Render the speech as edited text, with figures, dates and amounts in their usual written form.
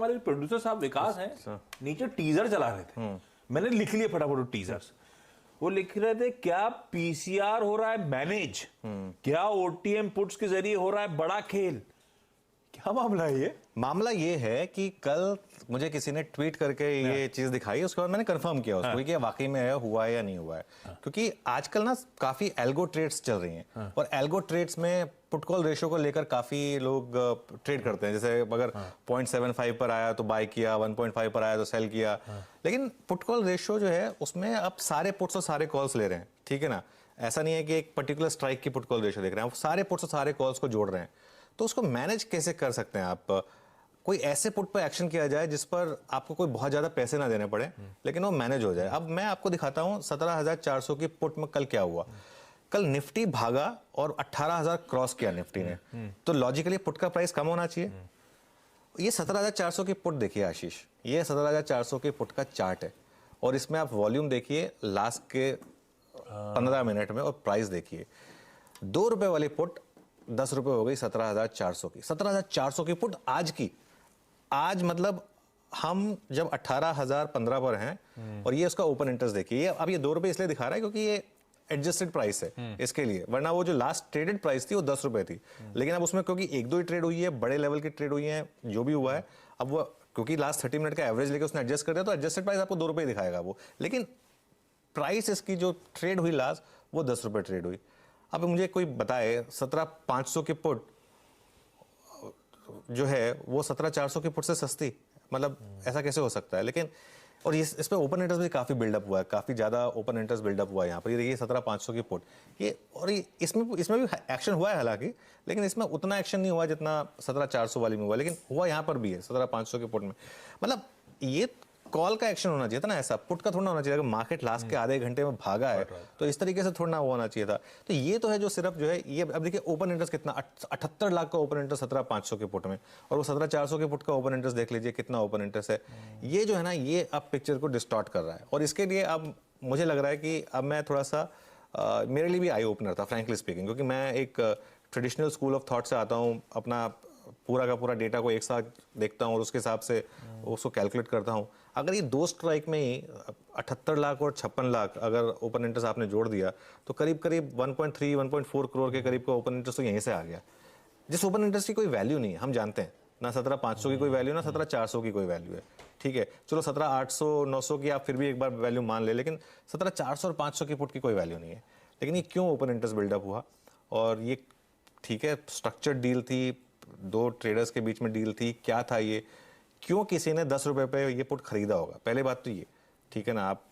हमारे प्रोड्यूसर साहब विकास हैं, नीचे टीजर चला रहे थे, मैंने लिख लिया फटाफट टीजर्स। वो लिख रहे थे क्या पीसीआर हो रहा है मैनेज, क्या ओटीएम पुट्स के जरिए हो रहा है बड़ा खेल। क्या मामला है ये? मामला ये है कि कल मुझे किसी ने ट्वीट करके ये चीज दिखाई, उसके बाद मैंने कंफर्म किया उसको कि वाकई में है, हुआ है या नहीं हुआ है। क्योंकि आजकल ना काफी एल्गो ट्रेड्स चल रही हैं और एल्गो ट्रेड्स में पुट कॉल रेशियो को लेकर काफी लोग ट्रेड करते हैं। जैसे अगर 0.75 पर आया तो बाय किया, 1.5 पर आया तो सेल किया। लेकिन पुट कॉल रेशियो जो है उसमें आप सारे पुट्स और सारे कॉल्स ले रहे हैं, ठीक है ना। ऐसा नहीं है कि एक पर्टिकुलर स्ट्राइक की पुट कॉल रेशियो देख रहे हैं, आप सारे पुट्स और सारे कॉल्स को जोड़ रहे हैं। तो उसको मैनेज कैसे कर सकते हैं आप? कोई ऐसे पुट पर एक्शन किया जाए जिस पर आपको कोई बहुत ज्यादा पैसे ना देने पड़े, लेकिन वो मैनेज हो जाए। अब मैं आपको दिखाता हूं 17,400 की पुट में कल क्या हुआ। कल निफ्टी भागा और 18,000 क्रॉस किया निफ्टी ने, तो लॉजिकली पुट का प्राइस कम होना चाहिए। ये 17,400 की पुट देखिए आशीष, ये 17,400 की पुट का चार्ट है और इसमें आप वॉल्यूम देखिए लास्ट के 15 मिनट में और प्राइस देखिए। 2 रुपए वाली पुट 10 रुपए हो गई 17,400 की। 17,400 की पुट आज की, आज मतलब हम जब 18,015 पर हैं और ये उसका ओपन इंटरेस्ट देखिए। अब ये 2 रुपए इसलिए दिखा रहा है क्योंकि ये एडजस्टेड प्राइस है इसके लिए, वरना वो जो लास्ट ट्रेडेड प्राइस थी वो 10 रुपए थी। लेकिन अब उसमें क्योंकि 1-2 ही ट्रेड हुई है, बड़े लेवल की ट्रेड हुई है, जो भी हुआ है, अब वो क्योंकि लास्ट 30 मिनट का एवरेज लेके उसने एडजस्ट कर दिया, तो एडजस्टेड प्राइस आपको 2 रुपए दिखाएगा वो। लेकिन प्राइस इसकी जो ट्रेड हुई लास्ट, वो 10 रुपए ट्रेड हुई। अब मुझे कोई बताए 17,500 की पुट जो है वो 17,400 की पुट से सस्ती, मतलब ऐसा कैसे हो सकता है? लेकिन और इस पे ओपन इंटरेस्ट भी काफी बिल्डअप हुआ है, काफी ज्यादा ओपन इंटरेस्ट बिल्डअप हुआ है यहाँ पर। ये देखिए 17,500 की पुट, ये और ये इसमें भी एक्शन हुआ है हालांकि, लेकिन इसमें उतना एक्शन नहीं हुआ जितना 17,400 वाली में हुआ, लेकिन हुआ यहाँ पर भी है 17,500 की पुट में। मतलब ये कॉल का एक्शन होना चाहिए था ना, ऐसा पुट का थोड़ा होना चाहिए। अगर मार्केट लास्ट के आधे घंटे में भागा है तो इस तरीके से थोड़ा होना चाहिए था। तो ये तो है जो सिर्फ जो है ये, अब देखिए ओपन इंटरेस्ट कितना, 78 लाख का ओपन इंटरेस्ट 17,500 के पुट में, और वो 17,400 के पुट का ओपन इंटरेस्ट देख लीजिए कितना ओपन इंटरेस्ट है। ये जो है ना, ये अब पिक्चर को डिस्टॉर्ट कर रहा है और इसके लिए अब मुझे लग रहा है कि अब मैं थोड़ा सा मेरे लिए भी आई ओपनर था फ्रैंकली स्पीकिंग, क्योंकि मैं एक ट्रेडिशनल स्कूल ऑफ थॉट से आता हूँ। अपना पूरा का पूरा डेटा को एक साथ देखता हूँ और उसके हिसाब से उसको कैलकुलेट करता हूँ। अगर ये 2 स्ट्राइक में ही 78 लाख और 56 लाख अगर ओपन इंटरेस्ट आपने जोड़ दिया तो करीब करीब 1.3-1.4 करोड़ के करीब का ओपन इंटरेस्ट तो यहीं से आ गया, जिस ओपन इंटरेस्ट की कोई वैल्यू नहीं है। हम जानते हैं ना 17,500 की कोई वैल्यू, ना 17,400 की कोई वैल्यू है, ठीक है। चलो 17,800-900 की आप फिर भी एक बार वैल्यू मान ले, लेकिन 17,400 और 500 की पुट की कोई वैल्यू नहीं है। लेकिन ये क्यों ओपन इंटरेस्ट बिल्डअप हुआ? और ये ठीक है स्ट्रक्चर्ड डील थी, 2 ट्रेडर्स के बीच में डील थी, क्या था ये? क्यों किसी ने 10 रुपए पे ये पुट खरीदा होगा? पहले बात तो ये, ठीक है ना। आप